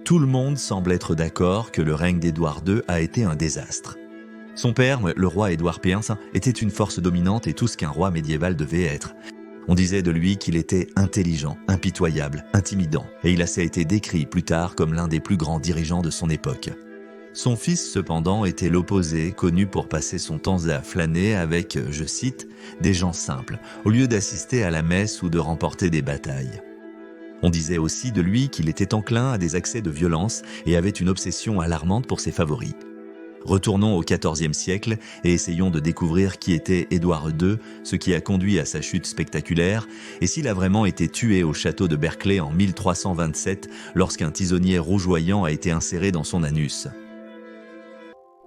Tout le monde semble être d'accord que le règne d'Édouard II a été un désastre. Son père, le roi Édouard Père, était une force dominante et tout ce qu'un roi médiéval devait être. On disait de lui qu'il était intelligent, impitoyable, intimidant, et il a été décrit plus tard comme l'un des plus grands dirigeants de son époque. Son fils, cependant, était l'opposé, connu pour passer son temps à flâner avec, je cite, « des gens simples », au lieu d'assister à la messe ou de remporter des batailles. On disait aussi de lui qu'il était enclin à des accès de violence et avait une obsession alarmante pour ses favoris. Retournons au XIVe siècle et essayons de découvrir qui était Édouard II, ce qui a conduit à sa chute spectaculaire, et s'il a vraiment été tué au château de Berkeley en 1327 lorsqu'un tisonnier rougeoyant a été inséré dans son anus.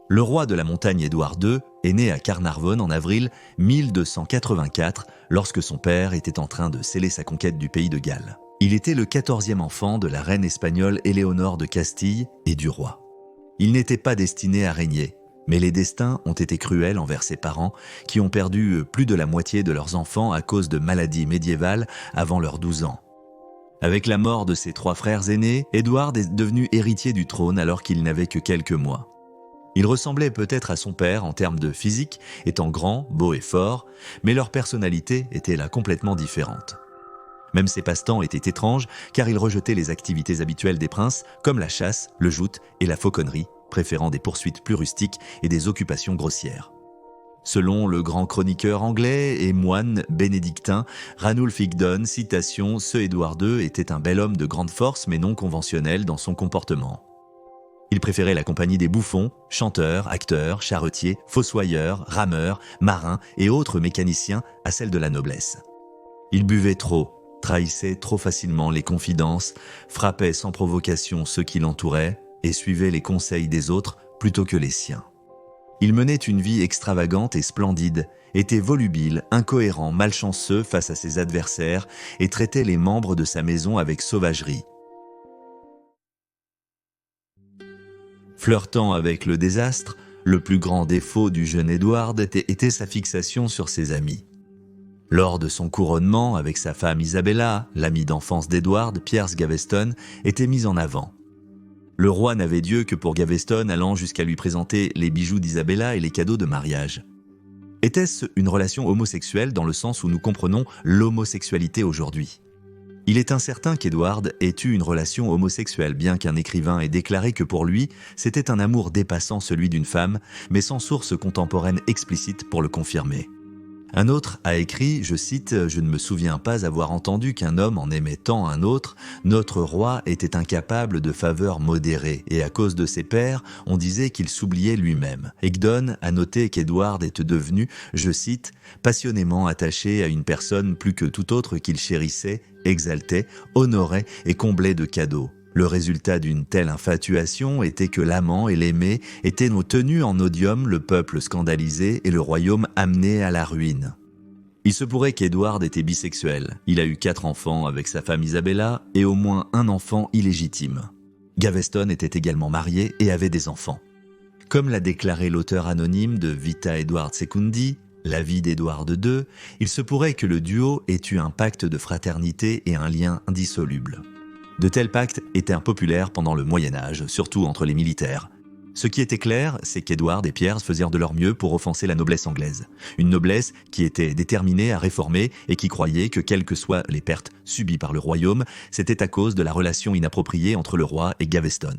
Le roi de la montagne Édouard II est né à Carnarvon en avril 1284 lorsque son père était en train de sceller sa conquête du pays de Galles. Il était le 14e enfant de la reine espagnole Éléonore de Castille et du roi. Il n'était pas destiné à régner, mais les destins ont été cruels envers ses parents qui ont perdu plus de la moitié de leurs enfants à cause de maladies médiévales avant leurs 12 ans. Avec la mort de ses 3 frères aînés, Édouard est devenu héritier du trône alors qu'il n'avait que quelques mois. Il ressemblait peut-être à son père en termes de physique, étant grand, beau et fort, mais leur personnalité était là complètement différente. Même ses passe-temps étaient étranges car il rejetait les activités habituelles des princes comme la chasse, le joute et la fauconnerie, préférant des poursuites plus rustiques et des occupations grossières. Selon le grand chroniqueur anglais et moine bénédictin Ranulph Higdon, citation, ce Édouard II était un bel homme de grande force mais non conventionnel dans son comportement. Il préférait la compagnie des bouffons, chanteurs, acteurs, charretiers, fossoyeurs, rameurs, marins et autres mécaniciens à celle de la noblesse. Il buvait trop, trahissait trop facilement les confidences, frappait sans provocation ceux qui l'entouraient et suivait les conseils des autres plutôt que les siens. Il menait une vie extravagante et splendide, était volubile, incohérent, malchanceux face à ses adversaires et traitait les membres de sa maison avec sauvagerie. Flirtant avec le désastre, le plus grand défaut du jeune Édouard était sa fixation sur ses amis. Lors de son couronnement avec sa femme Isabella, l'ami d'enfance d'Édouard, Piers Gaveston, était mis en avant. Le roi n'avait d'yeux que pour Gaveston, allant jusqu'à lui présenter les bijoux d'Isabella et les cadeaux de mariage. Était-ce une relation homosexuelle dans le sens où nous comprenons l'homosexualité aujourd'hui ? Il est incertain qu'Édouard ait eu une relation homosexuelle, bien qu'un écrivain ait déclaré que pour lui, c'était un amour dépassant celui d'une femme, mais sans source contemporaine explicite pour le confirmer. Un autre a écrit, je cite, « Je ne me souviens pas avoir entendu qu'un homme en aimait tant un autre. Notre roi était incapable de faveurs modérées, et à cause de ses pairs, on disait qu'il s'oubliait lui-même. » Higdon a noté qu'Édouard était devenu, je cite, « passionnément attaché à une personne plus que toute autre qu'il chérissait, exaltait, honorait et comblait de cadeaux. Le résultat d'une telle infatuation était que l'amant et l'aimé étaient tenus en odium, le peuple scandalisé et le royaume amené à la ruine. Il se pourrait qu'Édouard était bisexuel. Il a eu 4 enfants avec sa femme Isabella et au moins un enfant illégitime. Gaveston était également marié et avait des enfants. Comme l'a déclaré l'auteur anonyme de Vita Edward Secundi, La vie d'Édouard II, il se pourrait que le duo ait eu un pacte de fraternité et un lien indissoluble. De tels pactes étaient impopulaires pendant le Moyen-Âge, surtout entre les militaires. Ce qui était clair, c'est qu'Édouard et Piers faisaient de leur mieux pour offenser la noblesse anglaise. Une noblesse qui était déterminée à réformer et qui croyait que quelles que soient les pertes subies par le royaume, c'était à cause de la relation inappropriée entre le roi et Gaveston.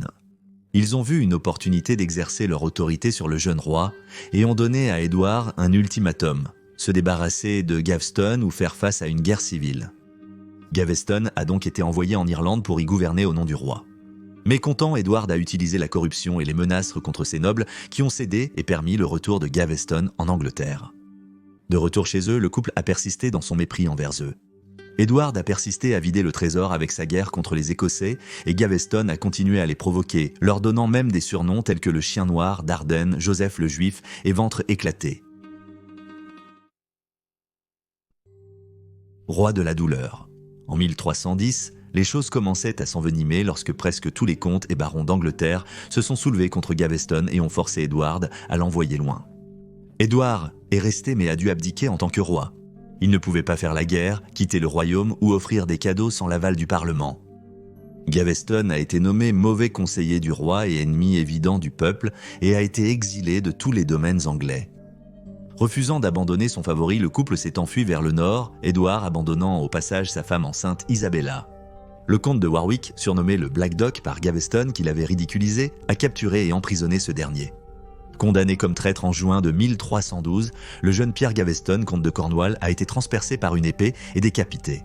Ils ont vu une opportunité d'exercer leur autorité sur le jeune roi et ont donné à Édouard un ultimatum, se débarrasser de Gaveston ou faire face à une guerre civile. Gaveston a donc été envoyé en Irlande pour y gouverner au nom du roi. Mécontent, Édouard a utilisé la corruption et les menaces contre ses nobles qui ont cédé et permis le retour de Gaveston en Angleterre. De retour chez eux, le couple a persisté dans son mépris envers eux. Édouard a persisté à vider le trésor avec sa guerre contre les Écossais et Gaveston a continué à les provoquer, leur donnant même des surnoms tels que le chien noir, Dardenne, Joseph le Juif et ventre éclaté. Roi de la douleur. En 1310, les choses commençaient à s'envenimer lorsque presque tous les comtes et barons d'Angleterre se sont soulevés contre Gaveston et ont forcé Édouard à l'envoyer loin. Édouard est resté mais a dû abdiquer en tant que roi. Il ne pouvait pas faire la guerre, quitter le royaume ou offrir des cadeaux sans l'aval du Parlement. Gaveston a été nommé mauvais conseiller du roi et ennemi évident du peuple et a été exilé de tous les domaines anglais. Refusant d'abandonner son favori, le couple s'est enfui vers le nord, Édouard abandonnant au passage sa femme enceinte Isabella. Le comte de Warwick, surnommé le Black Doc par Gaveston, qui l'avait ridiculisé, a capturé et emprisonné ce dernier. Condamné comme traître en juin de 1312, le jeune Pierre Gaveston, comte de Cornouailles, a été transpercé par une épée et décapité.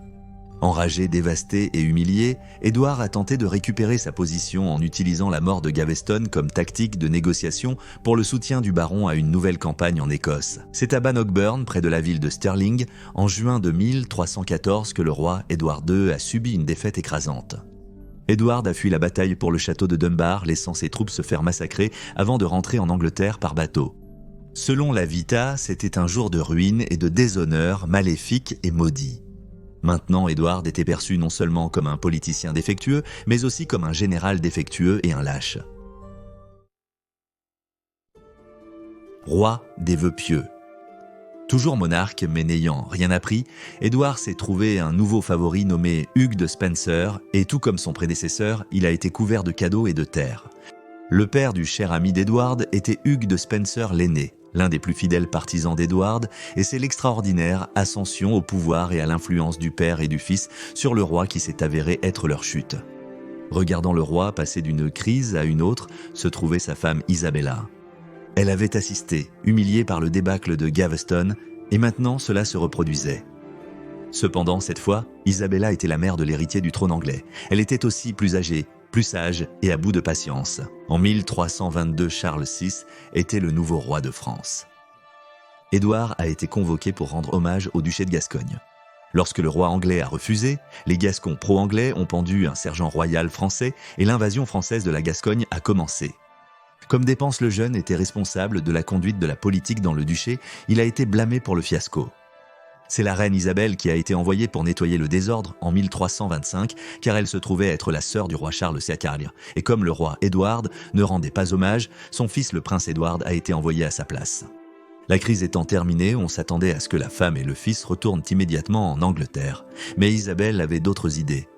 Enragé, dévasté et humilié, Édouard a tenté de récupérer sa position en utilisant la mort de Gaveston comme tactique de négociation pour le soutien du baron à une nouvelle campagne en Écosse. C'est à Bannockburn, près de la ville de Stirling, en juin de 1314 que le roi Édouard II a subi une défaite écrasante. Édouard a fui la bataille pour le château de Dunbar, laissant ses troupes se faire massacrer avant de rentrer en Angleterre par bateau. Selon la Vita, c'était un jour de ruine et de déshonneur maléfique et maudit. Maintenant, Édouard était perçu non seulement comme un politicien défectueux, mais aussi comme un général défectueux et un lâche. Roi des vœux pieux. Toujours monarque, mais n'ayant rien appris, Édouard s'est trouvé un nouveau favori nommé Hugues de Spencer, et tout comme son prédécesseur, il a été couvert de cadeaux et de terres. Le père du cher ami d'Édouard était Hugues de Spencer l'aîné, l'un des plus fidèles partisans d'Édouard, et c'est l'extraordinaire ascension au pouvoir et à l'influence du père et du fils sur le roi qui s'est avéré être leur chute. Regardant le roi passer d'une crise à une autre, se trouvait sa femme Isabella. Elle avait assisté, humiliée par le débâcle de Gaveston, et maintenant cela se reproduisait. Cependant, cette fois, Isabella était la mère de l'héritier du trône anglais. Elle était aussi plus âgée, plus sage et à bout de patience. En 1322, Charles VI était le nouveau roi de France. Édouard a été convoqué pour rendre hommage au duché de Gascogne. Lorsque le roi anglais a refusé, les Gascons pro-anglais ont pendu un sergent royal français et l'invasion française de la Gascogne a commencé. Comme Dépense le Jeune était responsable de la conduite de la politique dans le duché, il a été blâmé pour le fiasco. C'est la reine Isabelle qui a été envoyée pour nettoyer le désordre en 1325, car elle se trouvait être la sœur du roi Charles VI. Et comme le roi Édouard ne rendait pas hommage, son fils le prince Édouard a été envoyé à sa place. La crise étant terminée, on s'attendait à ce que la femme et le fils retournent immédiatement en Angleterre. Mais Isabelle avait d'autres idées.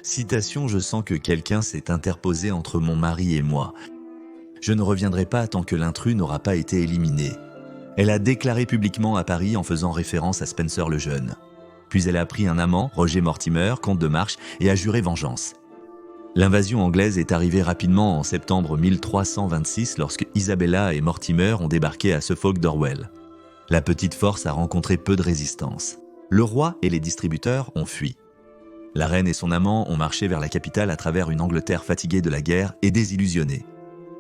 Citation: « Je sens que quelqu'un s'est interposé entre mon mari et moi. Je ne reviendrai pas tant que l'intrus n'aura pas été éliminé. » Elle a déclaré publiquement à Paris en faisant référence à Spencer le Jeune. Puis elle a pris un amant, Roger Mortimer, comte de March, et a juré vengeance. L'invasion anglaise est arrivée rapidement en septembre 1326 lorsque Isabella et Mortimer ont débarqué à Suffolk d'Orwell. La petite force a rencontré peu de résistance. Le roi et les distributeurs ont fui. La reine et son amant ont marché vers la capitale à travers une Angleterre fatiguée de la guerre et désillusionnée.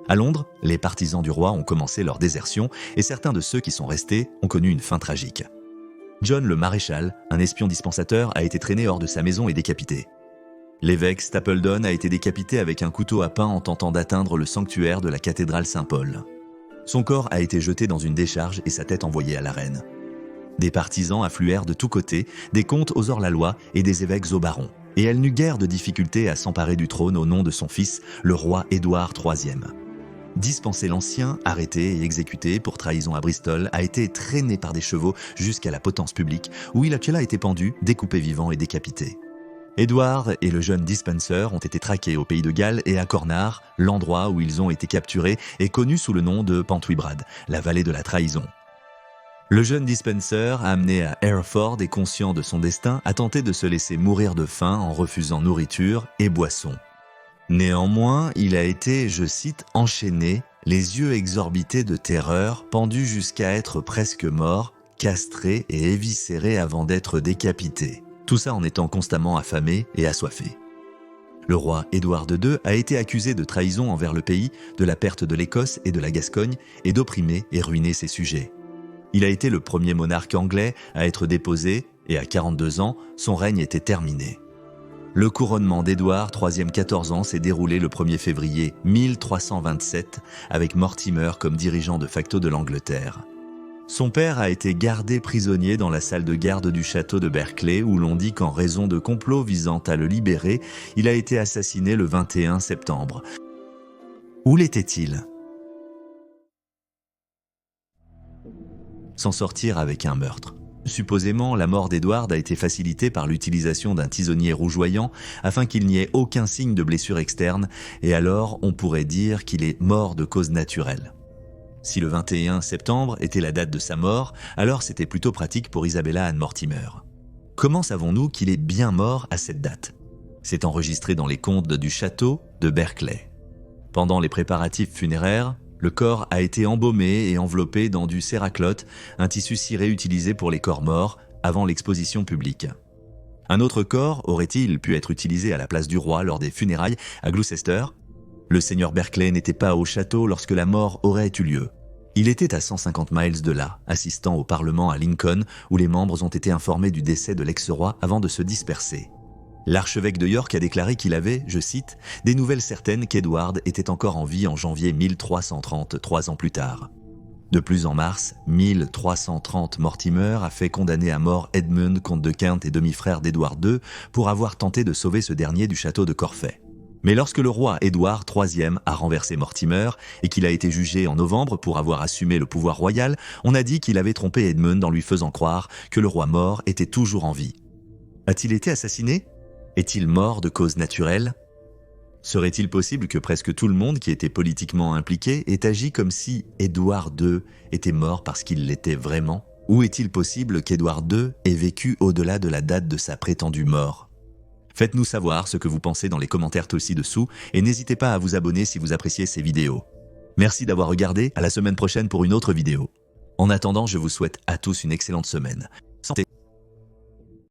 À Londres, les partisans du roi ont commencé leur désertion et certains de ceux qui sont restés ont connu une fin tragique. John le maréchal, un espion dispensateur, a été traîné hors de sa maison et décapité. L'évêque Stapledon a été décapité avec un couteau à pain en tentant d'atteindre le sanctuaire de la cathédrale Saint-Paul. Son corps a été jeté dans une décharge et sa tête envoyée à la reine. Des partisans affluèrent de tous côtés, des comtes aux hors-la-loi et des évêques aux barons. Et elle n'eut guère de difficulté à s'emparer du trône au nom de son fils, le roi Édouard III. Dispensé l'Ancien, arrêté et exécuté pour trahison à Bristol, a été traîné par des chevaux jusqu'à la potence publique, où il a été pendu, découpé vivant et décapité. Édouard et le jeune Dispenser ont été traqués au pays de Galles et à Cornard, l'endroit où ils ont été capturés et connu sous le nom de Pantwibrad, la vallée de la trahison. Le jeune Dispenser, amené à Hereford et conscient de son destin, a tenté de se laisser mourir de faim en refusant nourriture et boisson. Néanmoins, il a été, je cite, « enchaîné, les yeux exorbités de terreur, pendu jusqu'à être presque mort, castré et éviscéré avant d'être décapité. » Tout ça en étant constamment affamé et assoiffé. Le roi Édouard II a été accusé de trahison envers le pays, de la perte de l'Écosse et de la Gascogne, et d'opprimer et ruiner ses sujets. Il a été le premier monarque anglais à être déposé, et à 42 ans, son règne était terminé. Le couronnement d'Édouard, IIIe 14 ans, s'est déroulé le 1er février 1327 avec Mortimer comme dirigeant de facto de l'Angleterre. Son père a été gardé prisonnier dans la salle de garde du château de Berkeley où l'on dit qu'en raison de complots visant à le libérer, il a été assassiné le 21 septembre. Où l'était-il ? S'en sortir avec un meurtre. Supposément, la mort d'Édouard a été facilitée par l'utilisation d'un tisonnier rougeoyant afin qu'il n'y ait aucun signe de blessure externe, et alors on pourrait dire qu'il est mort de cause naturelle. Si le 21 septembre était la date de sa mort, alors c'était plutôt pratique pour Isabella Ann Mortimer. Comment savons-nous qu'il est bien mort à cette date? C'est enregistré dans les comptes du château de Berkeley. Pendant les préparatifs funéraires, le corps a été embaumé et enveloppé dans du céraclote, un tissu ciré utilisé pour les corps morts avant l'exposition publique. Un autre corps aurait-il pu être utilisé à la place du roi lors des funérailles à Gloucester? Le seigneur Berkeley n'était pas au château lorsque la mort aurait eu lieu. Il était à 150 miles de là, assistant au Parlement à Lincoln, où les membres ont été informés du décès de l'ex-roi avant de se disperser. L'archevêque de York a déclaré qu'il avait, je cite, « des nouvelles certaines qu'Edward était encore en vie en janvier 1330, 3 ans plus tard ». De plus, en mars 1330, Mortimer a fait condamner à mort Edmund, comte de Kent et demi-frère d'Édouard II, pour avoir tenté de sauver ce dernier du château de Corfey. Mais lorsque le roi Édouard III a renversé Mortimer et qu'il a été jugé en novembre pour avoir assumé le pouvoir royal, on a dit qu'il avait trompé Edmund en lui faisant croire que le roi mort était toujours en vie. A-t-il été assassiné? Est-il mort de cause naturelle? Serait-il possible que presque tout le monde qui était politiquement impliqué ait agi comme si Édouard II était mort parce qu'il l'était vraiment? Ou est-il possible qu'Édouard II ait vécu au-delà de la date de sa prétendue mort? Faites-nous savoir ce que vous pensez dans les commentaires ci-dessous et n'hésitez pas à vous abonner si vous appréciez ces vidéos. Merci d'avoir regardé, à la semaine prochaine pour une autre vidéo. En attendant, je vous souhaite à tous une excellente semaine. Santé!